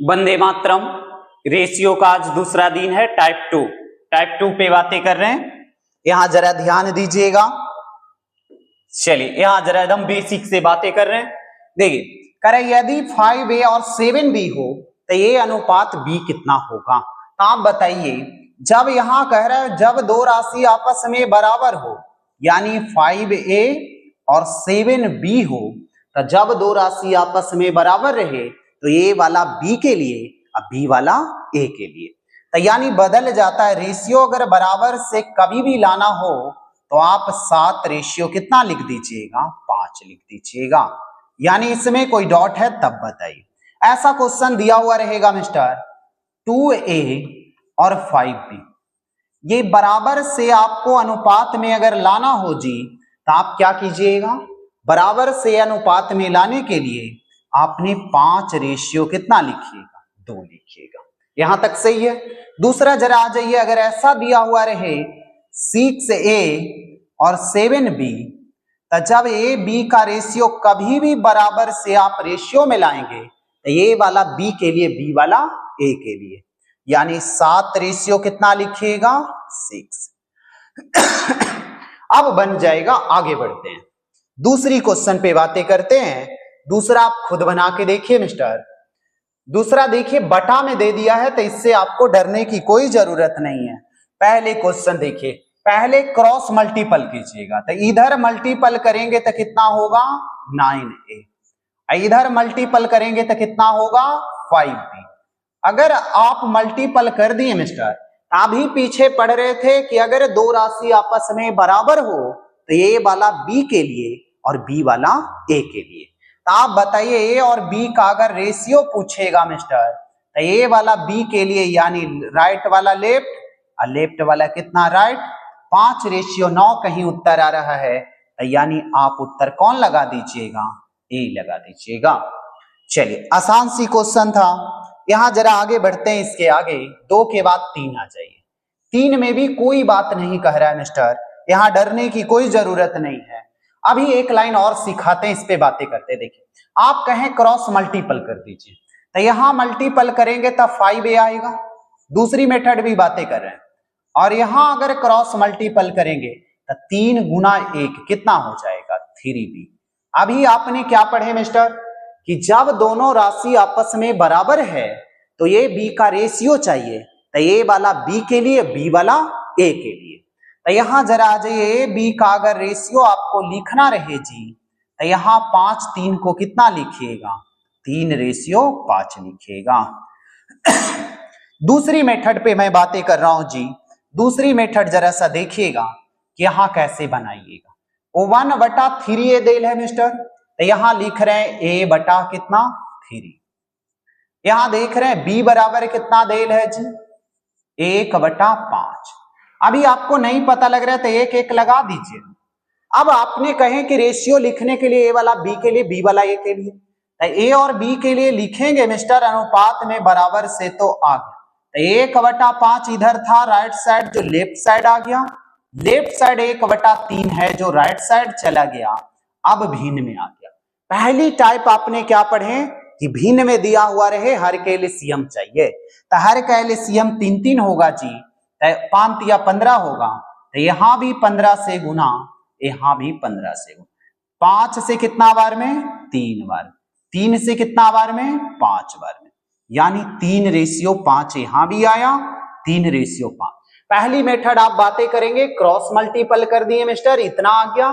Vande Mataram. Ratio का आज दूसरा दिन है, टाइप टू पे बातें कर रहे हैं। यहां जरा ध्यान दीजिएगा। चलिए यहां जरा एकदम बेसिक से बातें कर रहे हैं। देखिए कह रहे यदि 5a और 7b हो तो ये अनुपात b कितना होगा। तो आप बताइए, जब यहां कह रहे हैं जब दो राशि आपस में बराबर हो, यानी 5a और 7b हो, तो जब दो राशि आपस में बराबर रहे तो ये वाला b के लिए और b वाला a के लिए, तो यानी बदल जाता है। रेशियो अगर बराबर से कभी भी लाना हो तो आप 7 रेशियो कितना लिख दीजिएगा, 5 लिख दीजिएगा। यानी इसमें कोई डॉट है तब बताइए। ऐसा क्वेश्चन दिया हुआ रहेगा मिस्टर 2a और 5b, ये बराबर से आपको अनुपात में अगर लाना हो जी, तो आप क्या कीजिएगा, बराबर से अनुपात में लाने के लिए आपने 5 रेशियो कितना लिखिएगा, 2 लिखिएगा। यहां तक सही है। दूसरा जरा आ जाइए, अगर ऐसा दिया हुआ रहे 6a और 7b, तो जब a b का रेशियो कभी भी बराबर से आप रेशियो में लाएंगे तो ये वाला b के लिए, b वाला a के लिए, यानी 7 रेशियो कितना लिखिएगा, 6। अब बन जाएगा। आगे बढ़ते हैं, दूसरी क्वेश्चन पे बातें करते हैं। दूसरा आप खुद बना के देखिए मिस्टर। दूसरा देखिए बटा में दे दिया है, तो इससे आपको डरने की कोई जरूरत नहीं है। पहले क्वेश्चन देखिए, पहले क्रॉस मल्टीपल कीजिएगा, तो इधर मल्टीपल करेंगे तो कितना होगा, 9a, इधर मल्टीपल करेंगे तो कितना होगा, 5b। अगर आप मल्टीपल कर दिए मिस्टर, अभी पीछे पढ़ रहे थे कि अगर दो राशि आपस में बराबर हो तो ये वाला b के लिए और b वाला a के लिए। तो आप बताइए a और b का अगर रेशियो पूछेगा मिस्टर, तो a वाला b के लिए यानी राइट वाला लेफ्ट और लेफ्ट वाला कितना राइट, 5 रेशियो 9 कहीं उत्तर आ रहा है, तो यानी आप उत्तर कौन लगा दीजिएगा, a लगा दीजिएगा। चलिए आसान सी क्वेश्चन था। यहां जरा आगे बढ़ते हैं, इसके आगे 2 के बाद 3 आ जाइए। 3 में भी कोई बात नहीं कह रहा है मिस्टर, यहां डरने की कोई जरूरत नहीं है। अभी एक लाइन और सिखाते हैं, इस पे बातें करते। देखिए आप कहें क्रॉस मल्टीपल कर दीजिए, तो यहां मल्टीपल करेंगे तब 5a आएगा। दूसरी मेथड भी बातें कर रहे हैं। और यहां अगर क्रॉस मल्टीपल करेंगे तो 3 गुना 1 कितना हो जाएगा, 3b। अभी आपने क्या पढ़े मिस्टर कि जब दोनों राशि आपस में बराबर है तो ये b का रेशियो चाहिए, तो ये वाला b के लिए, b वाला a के लिए। तो यहां जरा आ जाइए, b का अगर रेशियो आपको लिखना रहे जी, तो यहां 5 3 को कितना लिखिएगा, 3 रेशियो 5 लिखिएगा। दूसरी मेथड पे मैं बातें कर रहा हूं जी। दूसरी मेथड जरा सा देखिएगा कि यहां कैसे बनाइएगा। वो 1/3a देल है मिस्टर, तो यहां लिख रहे हैं a बटा कितना, 3। यहां देख रहे हैं b बराबर कितना देल है जी, 1/5। अभी आपको नहीं पता लग रहा है तो 1 1 लगा दीजिए। अब आपने कहे कि रेशियो लिखने के लिए a वाला b के लिए, b वाला a के लिए, तो a और b के लिए लिखेंगे मिस्टर अनुपात में बराबर से, तो आ गया। तो 1/5 इधर था राइट साइड, जो लेफ्ट साइड आ गया। लेफ्ट साइड 1/3 है जो राइट साइड चला गया, अब भिन्न में आ गया। पहली टाइप आपने क्या पढ़े कि भिन्न में दिया हुआ रहे, हर के एलसीएम चाहिए, तो हर का एलसीएम 3 3 होगा जी, 5 या 15 होगा। तो यहां भी 15 से गुना, यहां भी 15 से गुना। 5 से कितना बार में, 3 बार। 3 से कितना बार में, 5 बार में, यानी 3 रेशियो 5 यहां भी आया, 3 रेशियो 5। पहली मेथड आप बातें करेंगे, क्रॉस मल्टीपल कर दिए मिस्टर, इतना आ गया।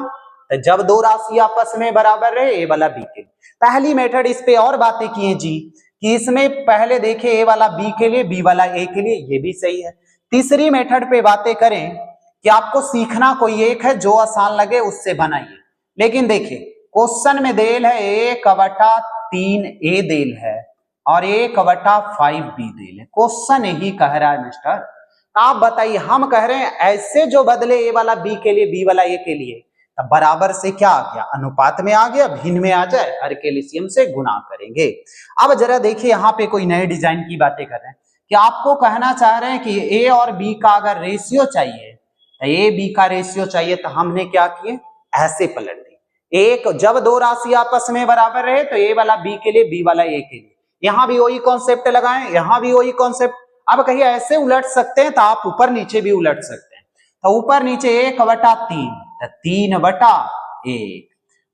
तो जब दो राशि आपस में बराबर रहे, ए वाला बी के लिए। पहली मेथड इस पे और बातें किए जी कि इसमें पहले देखे ए वाला बी के लिए, बी वाला ए के लिए, ये भी सही है। तीसरी मेथड पे बातें करें कि आपको सीखना कोई एक है, जो आसान लगे उससे बनाइए। लेकिन देखिए क्वेश्चन में देल है 1/3a देल है और 1/5b देल है। क्वेश्चन यही कह रहा है मिस्टर। आप बताइए, हम कह रहे हैं ऐसे जो बदले ए वाला बी के लिए, बी वाला ए के लिए, तब बराबर से क्या आ गया, अनुपात में आ गया, भिन्न में आ जाए, हर के एलसीएम से गुना करेंगे। अब जरा देखिए यहाँ पे कोई नए डिजाइन की बातें कर रहे हैं कि आपको कहना चाह रहे हैं कि ए और बी का अगर रेशियो चाहिए, तो ए बी का रेशियो चाहिए, तो हमने क्या किए, ऐसे पलट दी। एक जब दो राशि आपस में बराबर रहे तो ए वाला बी के लिए, बी वाला ए के लिए, यहां भी वही कॉन्सेप्ट लगाएं, यहां भी वही कॉन्सेप्ट। अब कहीं ऐसे उलट सकते हैं तो आप ऊपर नीचे भी उलट सकते हैं। तो ऊपर नीचे 1/3 तो 3/1,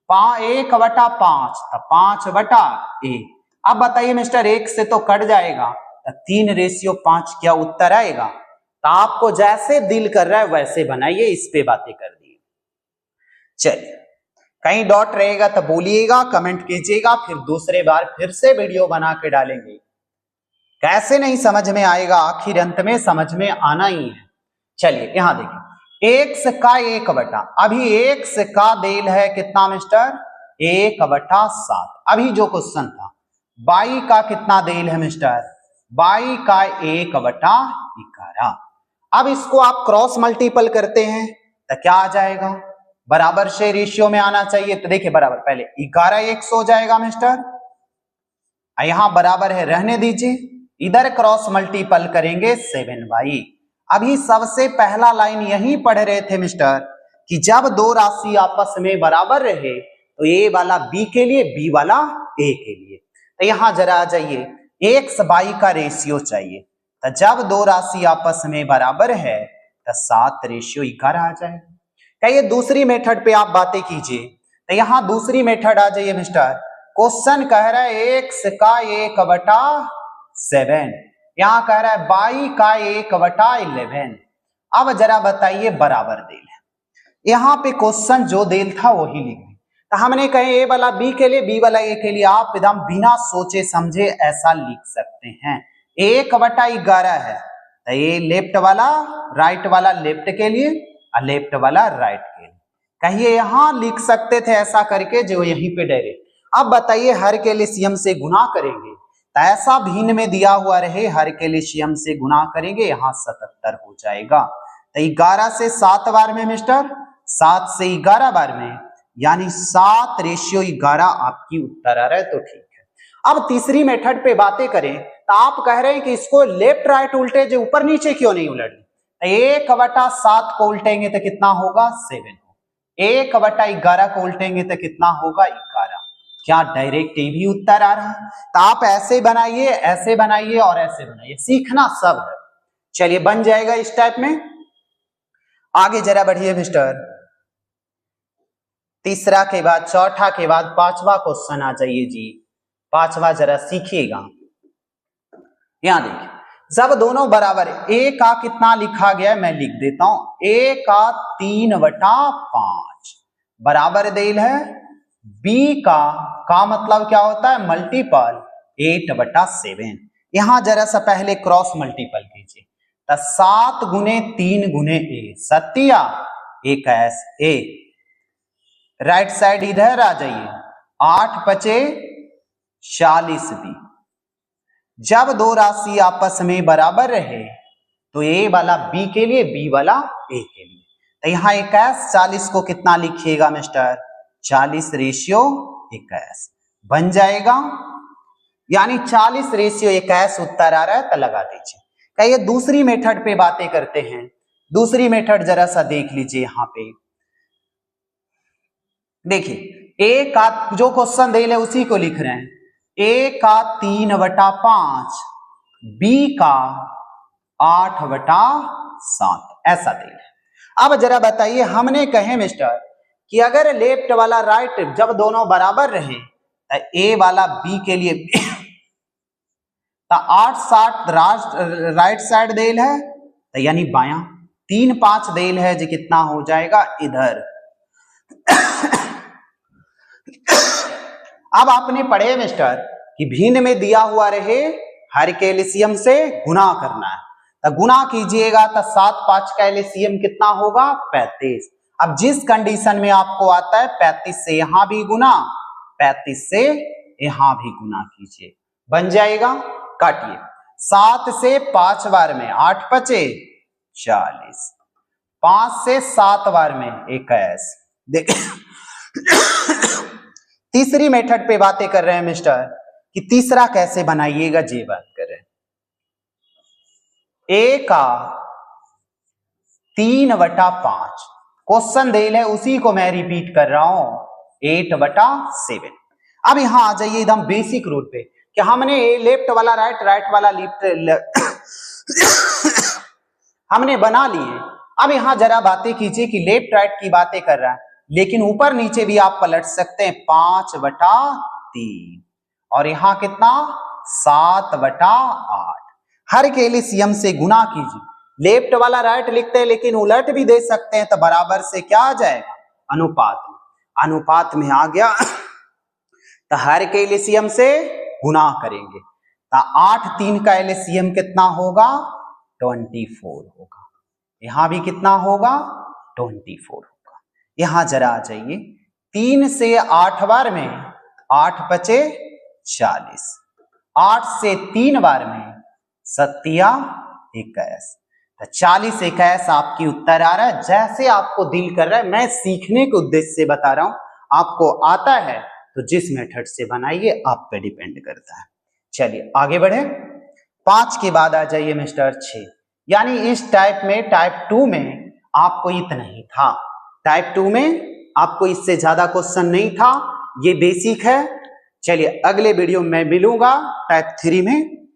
1/5 तो 5/1। अब बताइए मिस्टर 1 से तो कट जाएगा तो 3:5 क्या उत्तर आएगा? तो आपको जैसे दिल कर रहा है वैसे बनाइए, इस पे बातें कर दी। चलिए, कहीं डॉट रहेगा तो बोलिएगा, कमेंट कीजिएगा, फिर दूसरे बार फिर से वीडियो बना के डालेंगे। कैसे नहीं समझ में आएगा, आखिर अंत में समझ में आना ही है। चलिए यहां देखिए, x का 1/, अभी x का देल है कितना मिस्टर? 1/7। अभी जो क्वेश्चन था y का कितना देल है मिस्टर? y का 1/11। अब इसको आप क्रॉस मल्टीपल करते हैं तो क्या आ जाएगा? बराबर से रेशियो में आना चाहिए। तो देखिए बराबर, पहले 11x हो जाएगा मिस्टर, यहां बराबर है, रहने दीजिए, इधर क्रॉस मल्टीपल करेंगे 7y। अभी सबसे पहला लाइन यही पढ़ रहे थे मिस्टर कि जब दो राशि आपस में बराबर रहे तो a वाला b के लिए, b वाला a के लिए। तो यहां जरा आ जाइए, x y का रेशियो चाहिए। तो जब दो राशि आपस में बराबर है तो 7:11 आ जाएगा। कहिए दूसरी मेथड पे आप बातें कीजिए। तो यहां दूसरी मेथड आ जाइए मिस्टर, क्वेश्चन कह रहा है x का 1/7, यहां कह रहा है y का 1/11। अब जरा बताइए बराबर देल है, यहां पे क्वेश्चन जो देल था वही लिख दी। तो हमने कहे a वाला b के लिए, b वाला a के लिए, आप एकदम बिना सोचे समझे ऐसा लिख सकते हैं। 1/11 है तो ये लेफ्ट वाला, राइट वाला लेफ्ट के लिए और लेफ्ट वाला राइट के लिए। कहिए यहां लिख सकते थे ऐसा करके जो यहीं पे डायरेक्ट। अब बताइए हर के एलसीएम से गुना करेंगे तो ऐसा भिन्न में दिया हुआ रहे, हर के एलसीएम से गुना करेंगे, यहां 77 हो जाएगा। तो 11 से 7 बार में मिस्टर, 7 से 11 बार में, यानी 7:11 आपकी उत्तर आ रहा है, तो ठीक है। अब तीसरी मेथड पे बातें करें तो आप कह रहे हैं कि इसको लेफ्ट राइट उल्टे, जो ऊपर नीचे क्यों नहीं उलट? 1/7 को उल्टेंगे तो कितना होगा? 7। 1/11 को उल्टेंगे तो कितना होगा? 11। क्या डायरेक्ट ये भी उत्तर आ रहा है? तो आप ऐसे बनाइए, ऐसे बनाइए और ऐसे बनाइए, सीखना सब है। चलिए बन जाएगा इस टाइप में। आगे जरा बढ़िए मिस्टर, तीसरा के बाद, चौथा के बाद पांचवा क्वेश्चन आ जाइए जी। पांचवा जरा सीखिएगा। यहां देखिए, जब दोनों बराबर, a का कितना लिखा गया है मैं लिख देता हूं, a का 3/5 बराबर देल है b का मतलब क्या होता है? मल्टीपल 8/7। यहां जरा सा पहले क्रॉस मल्टीपल कीजिए तो 7 गुने 3 गुने a, Satya 1 a। Right side इधर आ जाइए, 8×5 40 b। जब दो राशि आपस में बराबर रहे तो a वाला b के लिए, b वाला a के लिए। तो यहां 21 40 को कितना लिखिएगा मिस्टर? 40:21 बन जाएगा, यानी 40:21 उत्तर आ रहा है, तो लगा दीजिए। कहिए दूसरी मेथड पे बातें करते हैं। दूसरी मेथड जरा सा देख लीजिए। यहां पे देखिए, a का जो क्वेश्चन दे है उसी को लिख रहे हैं, a का 3/5, b का 8/7 ऐसा दे है। अब जरा बताइए, हमने कहे मिस्टर कि अगर लेफ्ट वाला राइट जब दोनों बराबर रहे तो a वाला b के लिए तो 8/7 राइट साइड देल है, तो यानी बायां, 3/5 देल है जो कितना हो जाएगा? इधर। अब आपने पढ़े मिस्टर कि भिन्न में दिया हुआ रहे, हर के एलसीएम से गुना करना है, तो गुना कीजिएगा तो 7/5 का एलसीएम कितना होगा? 35। अब जिस कंडीशन में आपको आता है 35 से यहां भी गुना, 35 से यहां भी गुना कीजिए, बन जाएगा। काटिए, 7 से 5 बार में 8×5 40, 5 से 7 बार में 21। देखिए तीसरी मेथड पे बातें कर रहे हैं मिस्टर कि तीसरा कैसे बनाइएगा, जी बात कर रहे हैं। a का 3/5 क्वेश्चन देल है, उसी को मैं रिपीट कर रहा हूं, 8/7। अब यहां आ जाइए एकदम बेसिक रूल पे कि हमने लेफ्ट वाला राइट, राइट वाला लेफ्ट हमने बना लिए। अब यहां जरा बातें कीजिए कि लेफ्ट राइट की बातें कर रहा है, लेकिन ऊपर नीचे भी आप पलट सकते हैं 5/3 और यहां कितना 7/8। हर के एलसीएम से गुना कीजिए। लेफ्ट वाला राइट लिखते हैं लेकिन उलट भी दे सकते हैं, तो बराबर से क्या आ जाएगा अनुपात में। अनुपात में आ गया तो हर के एलसीएम से गुना करेंगे तो 8/3 का एलसीएम कितना होगा 24 होगा। यहां भी कितना होगा 24 होगा। यहां जरा आ जाइए 3 से 8 बार में 8×5 40, 8 से 3 बार में 7×21, तो 40×21 आपकी उत्तर आ रहा है। जैसे आपको दिल कर रहा है, मैं सीखने के उद्देश्य से बता रहा हूं, आपको आता है तो जिस मेथड से बनाइए आप पे डिपेंड करता है। चलिए आगे बढ़े। 5 के बाद आ जाइए मिस्टर 6, यानी इस टाइप में टाइप 2 में आपको इतना ही था। टाइप 2 में आपको इससे ज्यादा क्वेश्चन नहीं था, ये बेसिक है। चलिए अगले वीडियो में मिलूंगा टाइप 3 में।